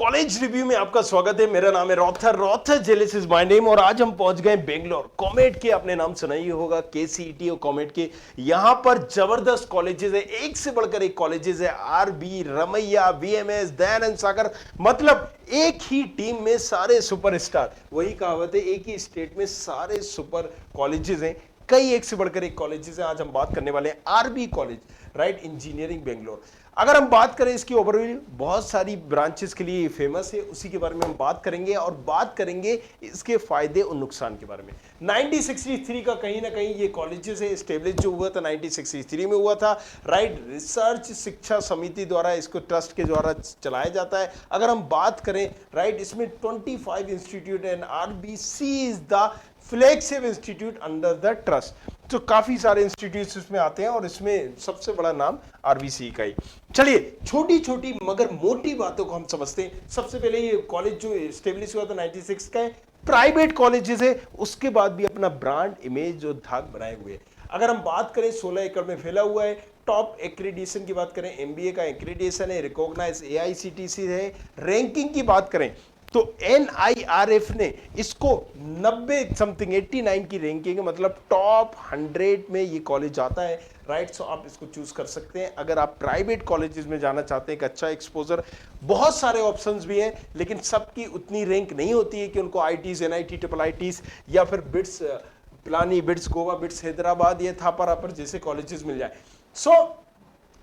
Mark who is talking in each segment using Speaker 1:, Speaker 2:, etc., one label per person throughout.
Speaker 1: College review में आपका स्वागत है। मेरा नाम है रॉथर, रॉथर जेलिस इज माय नेम और आज हम पहुंच गए बेंगलोर। कॉमेट के आपने नाम सुना ही होगा, केसीईटी और कॉमेट के यहां पर जबरदस्त कॉलेजेस है, एक से बढ़कर एक कॉलेजेस है। आरबी, रमैया, वीएमएस, दयानंद सागर, मतलब एक ही टीम में सारे सुपरस्टार। वही कहावत है, एक ही स्टेट में सारे सुपर कॉलेजेस हैं, कई एक से बढ़कर एक कॉलेजेस हैं। आज हम बात करने वाले हैं RB college, right, engineering Bangalore. अगर हम बात करें इसकी ओवरव्यू, बहुत सारी ब्रांचेस के लिए फेमस है, उसी के बारे में हम बात करेंगे और बात करेंगे इसके फायदे और नुकसान के बारे में। 1963 का कहीं ना कहीं ये कॉलेजेस है एस्टेब्लिश जो हुआ था 1963 में हुआ था, राइट। रिसर्च शिक्षा समिति द्वारा इसको ट्रस्ट के द्वारा चलाया जाता है। अगर हम बात करें, राइट, इसमें 25 institute and RBC is the flagship institute under the trust. तो काफी सारे इंस्टीट्यूट्स इसमें आते हैं और इसमें सबसे बड़ा नाम आरबीसी का ही। चलिए छोटी छोटी मगर मोटी बातों को हम समझते हैं। सबसे पहले ये कॉलेज जो एस्टेब्लिश हुआ था 96 का है, प्राइवेट कॉलेजेस है, उसके बाद भी अपना ब्रांड इमेज और धाक बनाए हुए। अगर हम बात करें 16 एकड़ में फैला हुआ है। टॉप एक्रेडिटेशन की बात करें, एमबीए का एक्रेडिटेशन है, रिकॉग्नाइज एआईसीटीसी है। रैंकिंग की बात करें तो एनआईआरएफ ने इसको 90 समथिंग 89 की रैंकिंग है, मतलब टॉप 100 में ये कॉलेज आता है, राइट। सो आप इसको चूज कर सकते हैं अगर आप प्राइवेट कॉलेजेस में जाना चाहते हैं। एक अच्छा एक्सपोजर, बहुत सारे ऑप्शंस भी हैं, लेकिन सबकी उतनी रैंक नहीं होती है कि उनको आईटीज, एनआईटी, ट्रिपल आईटीज या फिर bits Pilani, bits Goa, bits Hyderabad, ये थापारापर जैसे कॉलेजेस मिल जाए। सो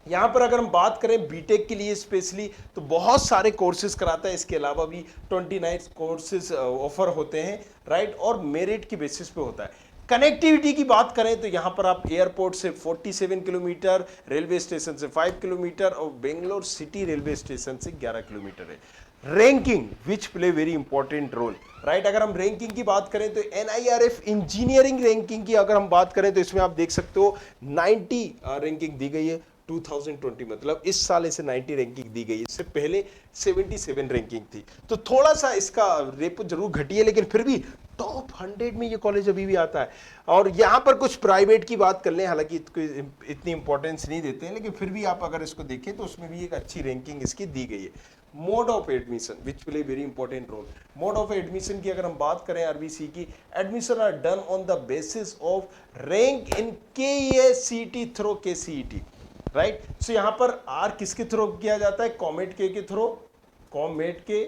Speaker 1: यहां पर अगर हम बात करें बीटेक के लिए स्पेशली, तो बहुत सारे कोर्सेज कराता है। इसके अलावा भी 29 कोर्सेज ऑफर होते हैं, राइट, और मेरिट की बेसिस पे होता है। कनेक्टिविटी की बात करें तो यहां पर आप एयरपोर्ट से 47 किलोमीटर, रेलवे स्टेशन से 5 किलोमीटर और बेंगलोर सिटी रेलवे स्टेशन से 11 किलोमीटर है। Ranking which play very important role, right. अगर हम रैंकिंग की बात करें तो एनआईआरएफ इंजीनियरिंग रैंकिंग की अगर हम बात करें तो इसमें आप देख सकते हो 90 रैंकिंग दी गई है 2020, मतलब इस साल इसे 90 रैंकिंग दी गई। इससे पहले 77 रैंकिंग थी, तो थोड़ा सा इसका रेपो जरूर घटी है, लेकिन फिर भी टॉप 100 में ये कॉलेज अभी भी आता है। और यहां पर कुछ प्राइवेट की बात कर लें, हालांकि इतनी इंपॉर्टेंस नहीं देते हैं, लेकिन फिर भी आप अगर इसको देखें तो उसमें भी एक अच्छी रैंकिंग इसकी दी गई है। Mode of admission which play very important role. Mode of admission की अगर हम बात करें आरबीसी की, admission are done on the basis of rank in KCET through KCET, right. So यहां पर आर किसके थ्रू किया जाता है? कॉमेट के थ्रू, कॉमेट के,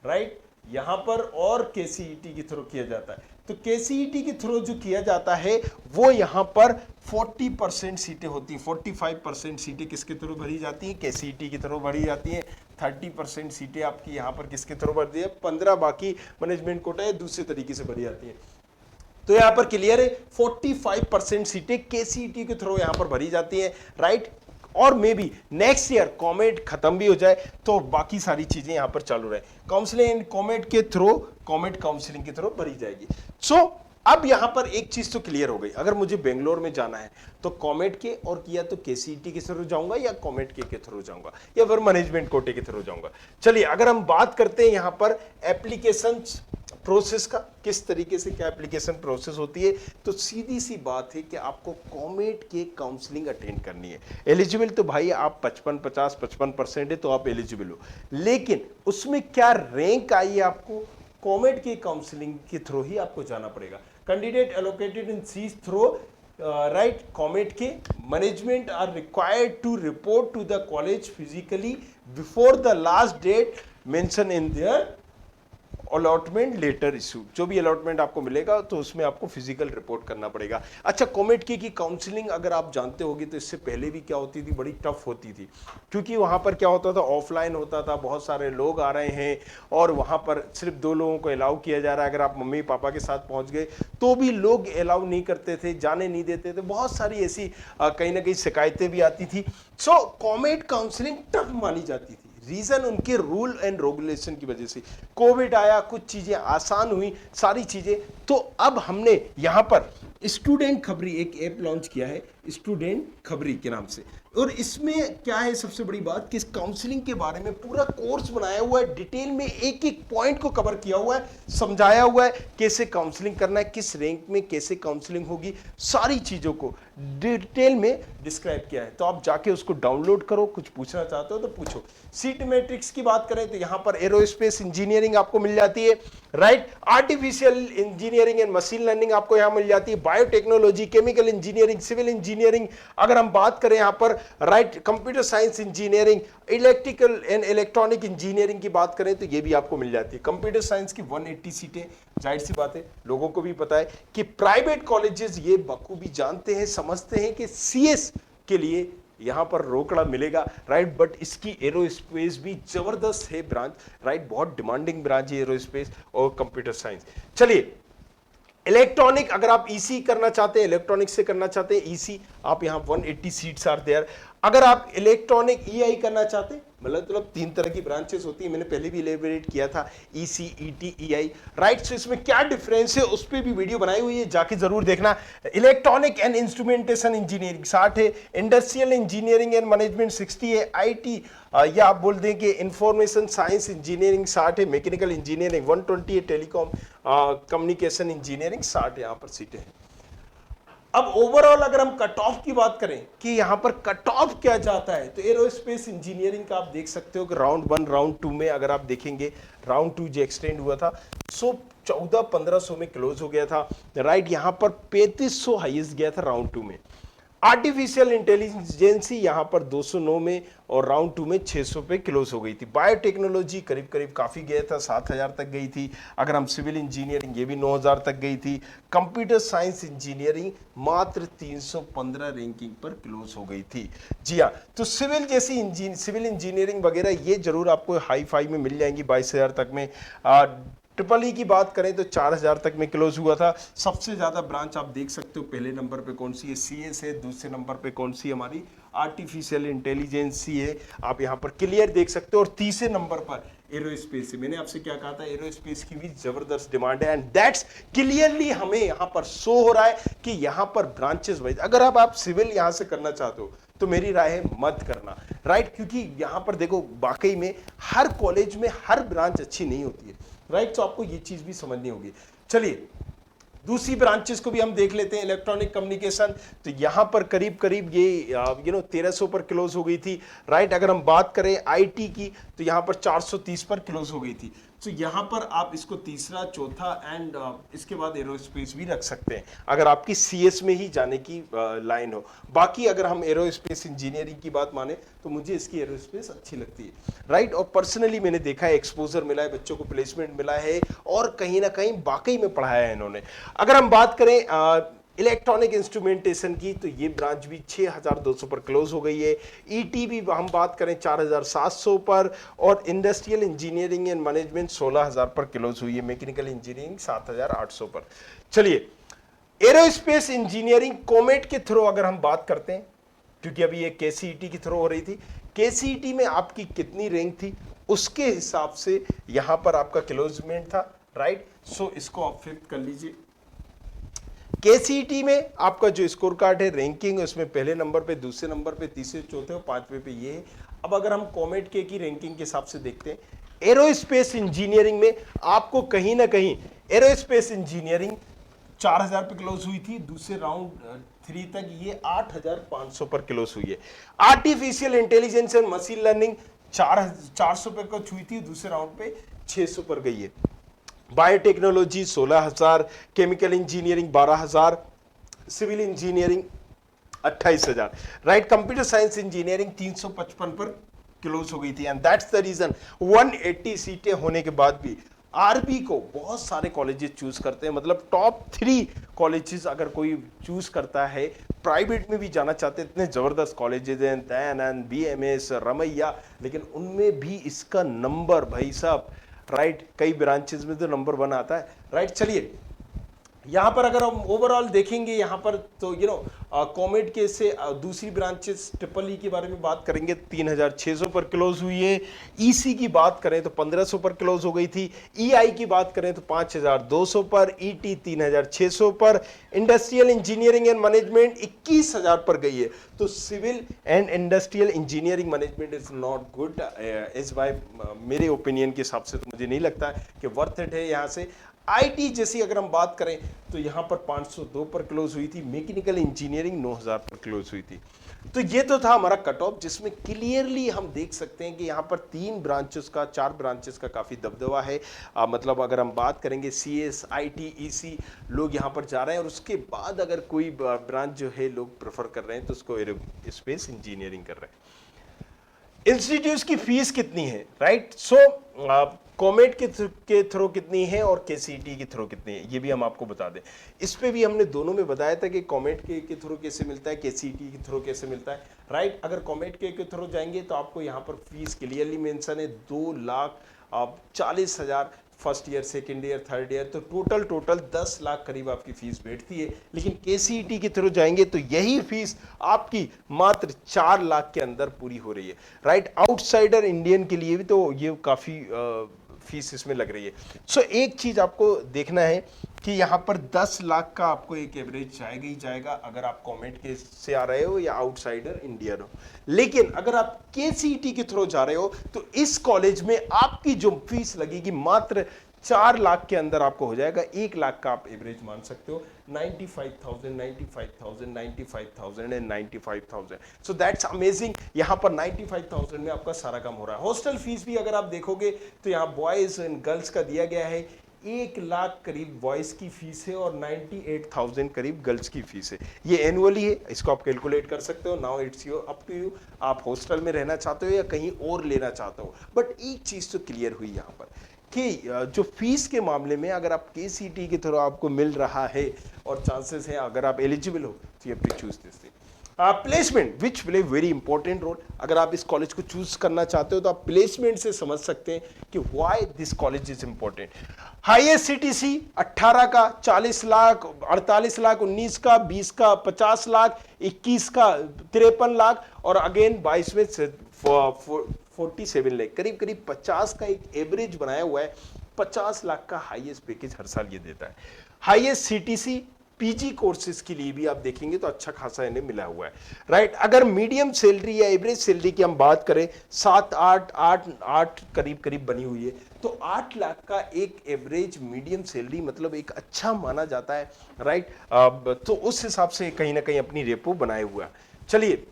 Speaker 1: राइट, यहां पर और केसीईटी के थ्रू किया जाता है। तो केसीईटी के थ्रू जो किया जाता है वो यहां पर 40% सीटें होती हैं, 45% सीटें किसके थ्रू भरी जाती हैं? केसीईटी की थ्रू भरी जाती हैं। 30% सीटें आपकी यहां पर किसके थ्रू भरती है? 15 बाकी मैनेजमेंट कोटा या दूसरे तरीके से भरी जाती है। तो यहां पर क्लियर है, 45% सीटें केसीईटी के थ्रू यहां पर भरी जाती हैं, राइट। और may be next year comet खत्म भी हो जाए तो बाकी सारी चीजें यहां पर चालू रहे। काउंसलिंग कॉमेट के थ्रू, कॉमेट काउंसलिंग के थ्रू भरी जाएगी। सो अब यहां पर एक चीज तो क्लियर हो गई, अगर मुझे बेंगलोर में जाना है तो कॉमेट के और किया तो केसीईटी के थ्रू जाऊंगा या कॉमेट के थ्रू जाऊंगा या फिर मैनेजमेंट कोटे के थ्रू जाऊंगा। चलिए अगर हम बात करते हैं यहां पर एप्लीकेशन प्रोसेस का, किस तरीके से क्या एप्लीकेशन प्रोसेस होती है, तो सीधी सी बात है कि आपको कॉमेट के काउंसलिंग अटेंड करनी है। एलिजिबल तो भाई आप 55% है तो आप एलिजिबल हो, लेकिन उसमें क्या रैंक आई है आपको, कॉमेट के काउंसलिंग के थ्रू ही आपको जाना पड़ेगा। Candidate allocated in C through, right, कॉमेट के management are required to report to the college physically before the last date mention in their allotment letter issue. जो भी अलॉटमेंट आपको मिलेगा तो उसमें आपको फिजिकल रिपोर्ट करना पड़ेगा। अच्छा, कॉमेट की काउंसलिंग अगर आप जानते होगी तो इससे पहले भी क्या होती थी, बड़ी टफ होती थी, क्योंकि वहां पर क्या होता था, ऑफलाइन होता था, बहुत सारे लोग आ रहे हैं और वहां पर सिर्फ 2 लोगों को अलाउ किया जा रहा है। अगर आप मम्मी पापा के साथ पहुंच गए तो भी लोग अलाउ नहीं करते थे, जाने नहीं देते थे। बहुत सारी ऐसी कहीं ना कहीं शिकायतें भी आती थी। सो कॉमेट काउंसलिंग टफ मानी जाती थी, रीजन उनके रूल एंड रेगुलेशन की वजह से। कोविड आया, कुछ चीजें आसान हुई, सारी चीजें। तो अब हमने यहां पर स्टूडेंट खबरी एक ऐप लॉन्च किया है, स्टूडेंट खबरी के नाम से। और इसमें क्या है सबसे बड़ी बात कि इस काउंसलिंग के बारे में पूरा कोर्स बनाया हुआ है, डिटेल में एक एक पॉइंट को कवर किया हुआ है, समझाया हुआ है कैसे काउंसलिंग करना है, किस रैंक में कैसे काउंसलिंग होगी, सारी चीजों को डिटेल में डिस्क्राइब किया है। तो आप जाके उसको डाउनलोड करो, कुछ पूछना चाहते हो तो पूछो। सीट मैट्रिक्स की बात करें तो यहां पर एरोस्पेस इंजीनियरिंग आपको मिल जाती है, right. Artificial engineering and machine learning आपको यहां मिल जाती है, biotechnology, chemical engineering, civil engineering अगर हम बात करें यहां पर, right, computer science engineering, electrical and electronic engineering की बात करें तो ये भी आपको मिल जाती है। कंप्यूटर साइंस की 180 सीटें, जाहिर सी बात है लोगों को भी पता है कि प्राइवेट कॉलेजेस ये बखूबी जानते हैं, समझते हैं कि सीएस के लिए यहां पर रोकड़ा मिलेगा, राइट। बट इसकी एरोस्पेस भी जबरदस्त है ब्रांच, राइट, बहुत डिमांडिंग ब्रांच है एरोस्पेस और कंप्यूटर साइंस। चलिए, इलेक्ट्रॉनिक अगर आप ईसी करना चाहते हैं, इलेक्ट्रॉनिक से करना चाहते हैं ईसी, आप यहां 180 सीट्स आर देयर। अगर आप इलेक्ट्रॉनिक ईआई करना चाहते हैं, मतलब 3 तरह की ब्रांचेस होती है, मैंने पहले भी इलेबोरेट किया था, ईसी, ईटी, ईआई, राइट। सो इसमें क्या डिफरेंस है उस पर भी वीडियो बनाई हुई है, जाके जरूर देखना। इलेक्ट्रॉनिक एंड इंस्ट्रूमेंटेशन इंजीनियरिंग 60 है, इंडस्ट्रियल इंजीनियरिंग एंड मैनेजमेंट 60 है, आईटी या आप बोल दें कि इंफॉर्मेशन साइंस इंजीनियरिंग 60 है, मैकेनिकल इंजीनियरिंग 120 है, टेलीकॉम कम्युनिकेशन इंजीनियरिंग 60 यहाँ पर सीटें हैं। अब ओवरऑल अगर हम कट ऑफ की बात करें कि यहां पर कट ऑफ क्या जाता है, तो एरोस्पेस इंजीनियरिंग का आप देख सकते हो कि राउंड 1 राउंड 2 में अगर आप देखेंगे, राउंड 2 जो एक्सटेंड हुआ था, सो 14-1500 में क्लोज हो गया था, राइट। यहां पर 3500 हाईएस्ट गया था राउंड 2 में। आर्टिफिशियल इंटेलिजेंसी यहां पर 209 में और राउंड 2 में 600 पे क्लोज हो गई थी। बायोटेक्नोलॉजी करीब करीब काफी गया था, 7000 तक गई थी। अगर हम सिविल इंजीनियरिंग, ये भी 9000 तक गई थी। कंप्यूटर साइंस इंजीनियरिंग मात्र 315 रैंकिंग पर क्लोज हो गई थी। जी हाँ, तो सिविल इंजीनियरिंग वगैरह ये जरूर आपको हाई फाई में मिल जाएंगी 22,000 तक में। ट्रिपल ई की बात करें तो 4000 तक में क्लोज हुआ था। सबसे ज्यादा ब्रांच आप देख सकते हो, पहले नंबर पे कौन सी है, सीएस है, दूसरे नंबर पे कौन सी हमारी आर्टिफिशियल इंटेलिजेंसी है, आप यहाँ पर क्लियर देख सकते हो, और तीसरे नंबर पर एरोस्पेस है। मैंने आपसे क्या कहा था, एरोस्पेस की भी जबरदस्त डिमांड है, एंड दैट्स क्लियरली हमें यहाँ पर शो हो रहा है कि यहाँ पर ब्रांचेस वाइज अगर आप सिविल यहाँ से करना चाहते हो तो मेरी राय है मत करना, राइट। क्योंकि यहाँ पर देखो वाकई में हर कॉलेज में हर ब्रांच अच्छी नहीं होती है, राइट। तो आपको ये चीज भी समझनी होगी। चलिए, दूसरी ब्रांचेस को भी हम देख लेते हैं। इलेक्ट्रॉनिक कम्युनिकेशन, तो यहां पर करीब करीब ये 1300 पर क्लोज हो गई थी, राइट। अगर हम बात करें आईटी की तो यहां पर 430 पर क्लोज हो गई थी। तो यहां पर आप इसको तीसरा, चौथा एंड इसके बाद एरोस्पेस भी रख सकते हैं अगर आपकी सीएस में ही जाने की लाइन हो। बाकी अगर हम एरोस्पेस इंजीनियरिंग की बात माने तो मुझे इसकी एरोस्पेस अच्छी लगती है, राइट। और पर्सनली मैंने देखा है, एक्सपोजर मिला है, बच्चों को प्लेसमेंट मिला है और कहीं ना कहीं वाकई में पढ़ाया है इन्होंने। अगर हम बात करें इलेक्ट्रॉनिक इंस्ट्रूमेंटेशन की तो ये ब्रांच भी 6200 पर क्लोज हो गई है। ईटी भी हम बात करें 4700 पर, और इंडस्ट्रियल इंजीनियरिंग एंड मैनेजमेंट 16000 पर क्लोज हुई है। मैकेनिकल इंजीनियरिंग 7800 पर। चलिए, एरोस्पेस इंजीनियरिंग कॉमेट के थ्रू अगर हम बात करते हैं, क्योंकि अभी ये केसीईटी की थ्रू हो रही थी, केसीईटी में आपकी कितनी रैंक थी उसके हिसाब से यहां पर आपका क्लोजमेंट था, राइट। सो इसको आप फिफ्थ कर लीजिए। केसीईटी में आपका जो स्कोर कार्ड है, रैंकिंग, उसमें पहले नंबर पे, दूसरे नंबर पे, तीसरे, चौथे और पांचवें पे ये है। अब अगर हम कॉमेट के की रैंकिंग के हिसाब से देखते हैं, एरोस्पेस इंजीनियरिंग में आपको कहीं ना कहीं एरोस्पेस इंजीनियरिंग 4000 पे क्लोज हुई थी, दूसरे राउंड 3 तक ये 8500 पर क्लोज हुई है। Artificial intelligence and machine learning 400 पे क्लोज हुई थी, दूसरे राउंड पे 600 पर गई है। Biotechnology 16000, chemical engineering 12000, civil engineering 28000, right. Computer science engineering 355 पर क्लोज हो गई थी, एंड दैट्स द रीजन 180 सीटें होने के बाद भी आरबी को बहुत सारे कॉलेजेस चूज करते हैं। मतलब टॉप 3 कॉलेजेस अगर कोई चूज करता है, प्राइवेट में भी जाना चाहते हैं, इतने जबरदस्त कॉलेजेस हैं, दयानंद, बीएमएस, रमैया, लेकिन उनमें भी इसका नंबर भाई साहब, राइट, कई ब्रांचेस में तो नंबर 1 आता है, राइट। चलिए, यहाँ पर अगर हम ओवरऑल देखेंगे यहाँ पर तो कॉमेट के से दूसरी ब्रांचेस ट्रिपल ई के बारे में बात करेंगे 3600 पर क्लोज हुई है। ईसी की बात करें तो 1500 पर क्लोज हो गई थी। ईआई की बात करें तो 5200 पर, ईटी 3600 पर, इंडस्ट्रियल इंजीनियरिंग एंड मैनेजमेंट 21000 पर गई है। तो civil and industrial engineering management is not good is by मेरे ओपिनियन के हिसाब से तो मुझे नहीं लगता कि वर्थ इट है। यहाँ से आईटी जैसी अगर हम बात करें तो यहां पर 502 पर क्लोज हुई थी। मैकेनिकल इंजीनियरिंग 9000 पर क्लोज हुई थी। तो ये तो था हमारा कट ऑफ, जिसमें क्लियरली हम देख सकते हैं कि यहां पर 4 ब्रांचेस का काफी दबदबा है। मतलब अगर हम बात करेंगे सीएस, आईटी, ईसी, लोग यहां पर जा रहे हैं और उसके बाद अगर कोई ब्रांच जो है लोग प्रेफर कर रहे हैं तो उसको एरोस्पेस इंजीनियरिंग कर रहे हैं। इंस्टीट्यूट की फीस कितनी है, राइट? सो कॉमेट के थ्रू कितनी है और केसीईटी के थ्रू कितनी है, ये भी हम आपको बता दें। इस पे भी हमने दोनों में बताया था कि कॉमेट के थ्रू कैसे मिलता है, केसीईटी के थ्रू कैसे मिलता है, राइट? अगर कॉमेट के थ्रू जाएंगे तो आपको यहाँ पर फीस क्लियरली मेंशन है 2,40,000 first year, second year, third year, तो टोटल 10 लाख करीब आपकी फीस बैठती है। लेकिन केसीईटी के थ्रू जाएंगे तो यही फीस आपकी मात्र 4 लाख के अंदर पूरी हो रही है, राइट? आउटसाइडर इंडियन के लिए भी तो ये काफी फीस इसमें लग रही है। सो एक चीज आपको देखना है कि यहाँ पर 10 लाख का आपको एक एवरेज जाएगा ही जाएगा अगर आप कॉमेट के से आ रहे हो या आउटसाइडर इंडियन हो। लेकिन अगर आप केसीईटी के थ्रू जा रहे हो तो इस कॉलेज में आपकी जो फीस लगेगी मात्र 4 लाख के अंदर आपको हो जाएगा। 1 लाख का आप एवरेज मान सकते हो। 95,000, 95,000, 95,000 एंड 95,000। So that's amazing. यहाँ पर 95,000 में आपका सारा काम हो रहा है। हॉस्टल फीस भी अगर आप देखोगे तो यहाँ बॉयज एंड गर्ल्स का दिया गया है। 1 लाख करीब बॉयज की फीस है और 98,000 करीब गर्ल्स की फीस है। ये एनुअली है, इसको आप कैलकुलेट कर सकते हो। Now it's your up to you, आप हॉस्टल में रहना चाहते हो या कहीं और लेना चाहते हो। बट एक चीज तो क्लियर हुई यहाँ पर कि जो फीस के मामले में अगर आप केसीईटी के थ्रू आपको मिल रहा है और चांसेस है अगर आप एलिजिबल हो तो you have to choose this thing. Placement which play very important role. अगर आप इस कॉलेज को चूज करना चाहते हो तो आप प्लेसमेंट से समझ सकते हैं कि why this college is important. Highest CTC 18 का 40 लाख, 48 लाख, 19 का 20 का 50 लाख, 21 का 53 लाख और अगेन 22 में 47 लाख, करीब 50 का एक एवरेज बनाया हुआ है। 50 लाख का हाईएस्ट पैकेज हर साल ये देता है। हाईएस्ट सीटीसी पीजी कोर्सेज के लिए भी आप देखेंगे तो अच्छा खासा इन्हें मिला हुआ है, राइट? अगर मीडियम सैलरी या एवरेज सैलरी की हम बात करें 7-8 करीब बनी हुई है, तो 8 लाख का एक एवरेज मीडियम सैलरी मतलब एक अच्छा माना जाता है, राइट? तो उस हिसाब से कहीं ना कहीं अपनी रेपो बनाए हुआ है। चलिए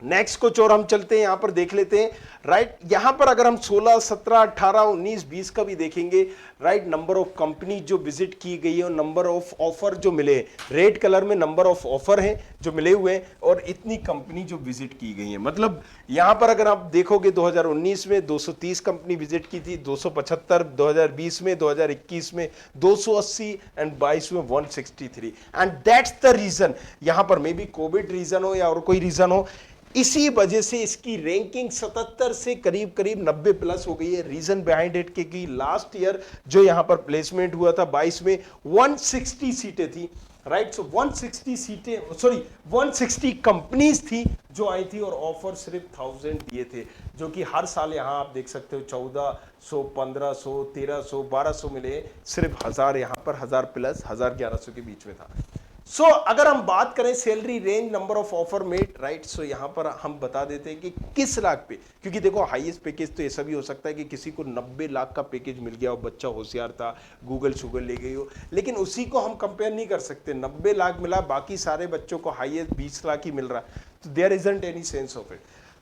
Speaker 1: नेक्स्ट कुछ और हम चलते हैं, यहां पर देख लेते हैं, राइट? यहां पर अगर हम 16, 17, 18, 19, 20 का भी देखेंगे, राइट? नंबर ऑफ कंपनी जो विजिट की गई है और नंबर ऑफ ऑफर जो मिले, रेड कलर में नंबर ऑफ ऑफर हैं जो मिले हुए हैं और इतनी कंपनी जो विजिट की गई है। मतलब यहां पर अगर आप देखोगे 2019 में 230 कंपनी विजिट की थी, 275 2020 में, 2021 में 280 एंड 22 में 163। एंड दैट्स द रीजन, यहां पर मे बी कोविड रीजन हो या और कोई रीजन हो, इसी वजह से इसकी रैंकिंग 77 से करीब 90 प्लस हो गई है। रीजन बिहाइंड इट कि लास्ट ईयर जो यहां पर प्लेसमेंट हुआ था 22 में 160 सीटें थी, राइट? सो 160 सीटें, सॉरी 160 कंपनीज थी जो आई थी और ऑफर सिर्फ 1000 दिए थे, जो कि हर साल यहां आप देख सकते हो 1400, 1500, 1300, 1200 मिले, सिर्फ 1000 यहां पर 1000 प्लस 1100 के बीच में था। सो अगर हम बात करें salary range, number of offer made, right? So यहां पर हम बता देते हैं कि किस लाख पे, क्योंकि देखो हाईएस्ट पैकेज तो ऐसा भी हो सकता है कि किसी को 90 लाख का पैकेज मिल गया हो, बच्चा होशियार था, गूगल शुगल ले गई हो, लेकिन उसी को हम कंपेयर नहीं कर सकते। 90 लाख मिला, बाकी सारे बच्चों को हाईएस्ट 20 लाख ही मिल रहा, तो there isn't any sense of it.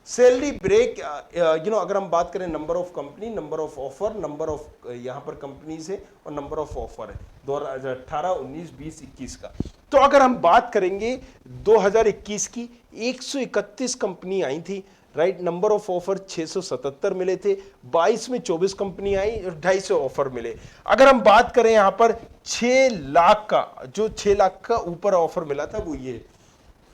Speaker 1: Salary break, अगर हम बात करें number of company, number of offer, number of यहाँ पर कंपनीज है और नंबर ऑफ ऑफर है 2018, 19, 20, 21 का। तो अगर हम बात करेंगे 2021 की, 131 कंपनी आई थी, राइट? नंबर ऑफ ऑफर 677 मिले थे, 22 में 24 कंपनी आई और 250 ऑफर मिले। अगर हम बात करें यहाँ पर 6 लाख का, जो 6 लाख का ऊपर ऑफर मिला था वो ये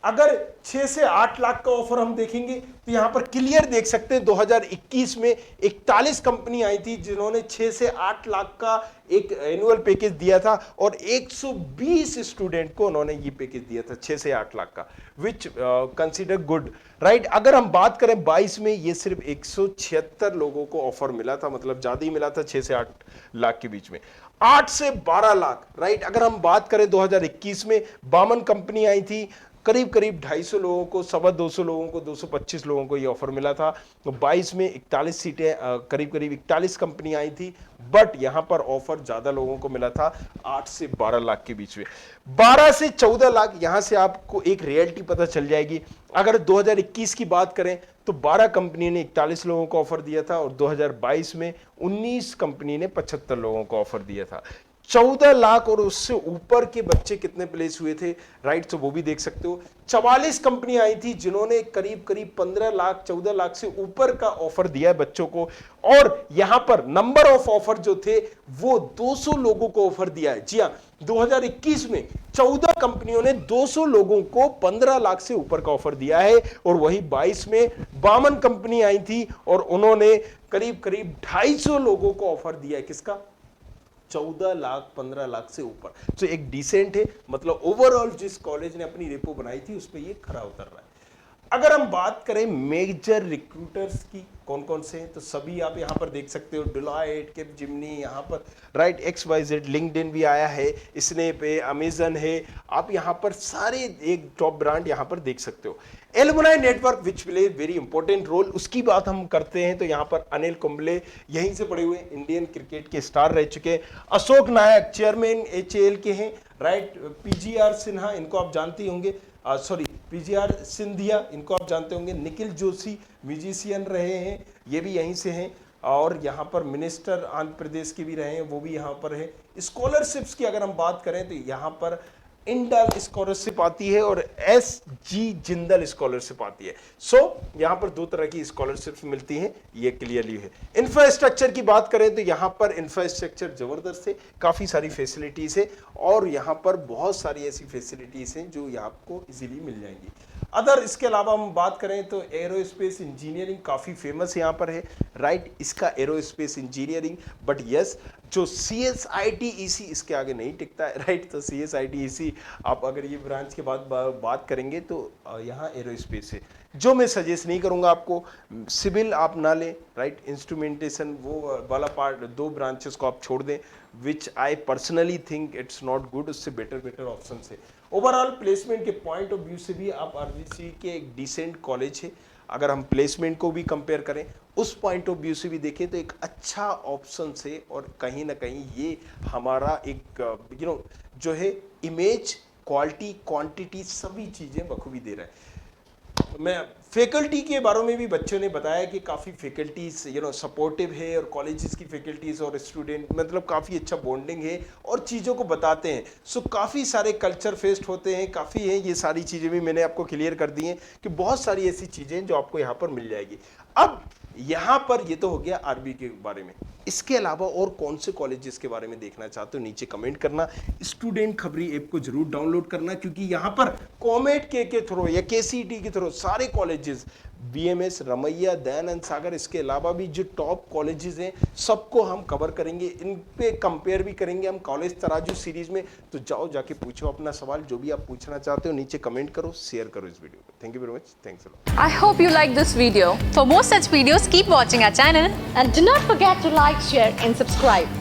Speaker 1: अगर 6 से 8 लाख का ऑफर हम देखेंगे तो यहां पर क्लियर देख सकते हैं 2021 में 41 कंपनी आई थी जिन्होंने 6 से 8 लाख का एक एनुअल पैकेज दिया था और 120 स्टूडेंट को उन्होंने ये पैकेज दिया था 6 से 8 लाख का, विच कंसीडर गुड, राइट। अगर हम बात करें 22 में ये सिर्फ 176 लोगों को ऑफर मिला था, मतलब ज्यादा ही मिला था 6 से 8 लाख के बीच में। 8 से 12 लाख, राइट। अगर हम बात करें 2021 में 52 कंपनी आई थी, करीब करीब 250 लोगों को, 225 लोगों को, 225 लोगों को ये ऑफर मिला था। तो 22 में 41 सीटें, करीब करीब 41 कंपनी आई थी, बट यहां पर ऑफर ज्यादा लोगों को मिला था 8 से 12 लाख के बीच में। 12 से 14 लाख, यहां से आपको एक रियलिटी पता चल जाएगी। अगर 2021 की बात करें तो 12 कंपनी ने 41 लोगों को ऑफर दिया था और 2022 में 19 कंपनी ने 75 लोगों को ऑफर दिया था। 14 लाख और उससे ऊपर के बच्चे कितने प्लेस हुए थे, राइट, तो वो भी देख सकते हो। 44 कंपनी आई थी जिन्होंने करीब करीब 15 लाख 14 लाख से ऊपर का ऑफर दिया है बच्चों को, और यहां पर नंबर ऑफ ऑफर जो थे वो 200 लोगों को ऑफर दिया है। जी हां, 2021 में 14 कंपनियों ने 200 लोगों को 15 लाख से ऊपर का ऑफर दिया है, और वही 22 में 52 कंपनी आई थी और उन्होंने करीब करीब 250 लोगों को ऑफर दिया है। किसका? 14 लाख 15 लाख से ऊपर। तो एक डिसेंट है, मतलब ओवरऑल जिस कॉलेज ने अपनी रेपो बनाई थी उस पर ये खरा उतर रहा है। अगर हम बात करें मेजर रिक्रूटर्स की कौन कौन से हैं, तो सभी आप यहां पर देख सकते हो। डिलॉयट, कैपजेमिनी, यहां पर राइट, XYZ, लिंक्डइन भी आया है, स्नैप है, अमेजन है, आप यहां पर सारे एक टॉप ब्रांड यहां पर देख सकते हो। Alumni network which play very important role, उसकी बात हम करते हैं तो यहां पर अनिल कुंबले यहीं से पड़े हुए इंडियन क्रिकेट के स्टार रह चुके हैं। अशोक नायक चेयरमैन HAL के हैं, राइट। PGR सिन्हा, इनको आप जानते होंगे, PGR सिंधिया, इनको आप जानते होंगे। निखिल जोशी म्यूजिशियन रहे हैं, ये भी यहीं से हैं, और यहाँ पर मिनिस्टर आंध्र प्रदेश के भी रहे हैं, वो भी यहाँ पर है। स्कॉलरशिप्स की अगर हम बात करें तो यहाँ पर इंडल स्कॉलरशिप आती है और SG जिंदल स्कॉलरशिप आती है। सो यहाँ पर दो तरह की स्कॉलरशिप्स मिलती हैं, ये क्लियरली है। इंफ्रास्ट्रक्चर की बात करें तो यहाँ पर इंफ्रास्ट्रक्चर जबरदस्त है, काफी सारी फैसिलिटीज है, और यहाँ पर बहुत सारी ऐसी फैसिलिटीज हैं जो आपको इजीली मिल जाएंगी। अदर इसके अलावा हम बात करें तो एरोस्पेस इंजीनियरिंग काफी फेमस यहाँ पर है, राइट, इसका एरोस्पेस इंजीनियरिंग। बट यस, जो CSIT-EC इसके आगे नहीं टिकता है, राइट। तो CSIT-EC आप अगर ये ब्रांच के बाद बात करेंगे तो यहाँ एरोस्पेस है। जो मैं सजेस्ट नहीं करूंगा आपको, सिविल आप ना लें, राइट। इंस्ट्रूमेंटेशन वो वाला पार्ट, दो ब्रांचेस को आप छोड़ दें, which I personally think it's not good, उससे बेटर ऑप्शन है। ओवरऑल प्लेसमेंट के पॉइंट ऑफ व्यू से भी आप RGC के एक डिसेंट कॉलेज है। अगर हम प्लेसमेंट को भी कंपेयर करें, उस पॉइंट ऑफ व्यू से भी देखें तो एक अच्छा ऑप्शन है, और कहीं ना कहीं ये हमारा एक जो है इमेज, क्वालिटी, क्वांटिटी, सभी चीजें बखूबी दे रहा है। मैं फैकल्टी के बारे में भी बच्चों ने बताया कि काफ़ी फैकल्टीज सपोर्टिव है, और कॉलेजेस की फैकल्टीज और स्टूडेंट मतलब काफ़ी अच्छा बॉन्डिंग है और चीज़ों को बताते हैं। सो काफ़ी सारे कल्चर फेस्ट होते हैं, काफ़ी हैं, ये सारी चीज़ें भी मैंने आपको क्लियर कर दी हैं कि बहुत सारी ऐसी चीज़ें जो आपको यहाँ पर मिल जाएगी। अब यहाँ पर ये तो हो गया RB के बारे में, इसके अलावा और कौन से कॉलेजेस के बारे में देखना चाहते हो नीचे कमेंट करना। स्टूडेंट खबरी ऐप को जरूर डाउनलोड करना, क्योंकि यहाँ पर कॉमेट के थ्रू या KCET के थ्रू सारे कॉलेजेस, BMS, रमैया, दयानंद सागर, इसके अलावा भी जो टॉप कॉलेजेस हैं सबको हम कवर करेंगे, इन पे कंपेयर भी करेंगे हम कॉलेज तराजू सीरीज में। तो जाओ जाके पूछो अपना सवाल, जो भी आप पूछना चाहते हो नीचे कमेंट करो, शेयर करो इस वीडियो को। Thank you very much, thanks a lot.
Speaker 2: I hope you like this video. For more such videos, keep watching our channel.
Speaker 3: And do not forget to like, share and subscribe.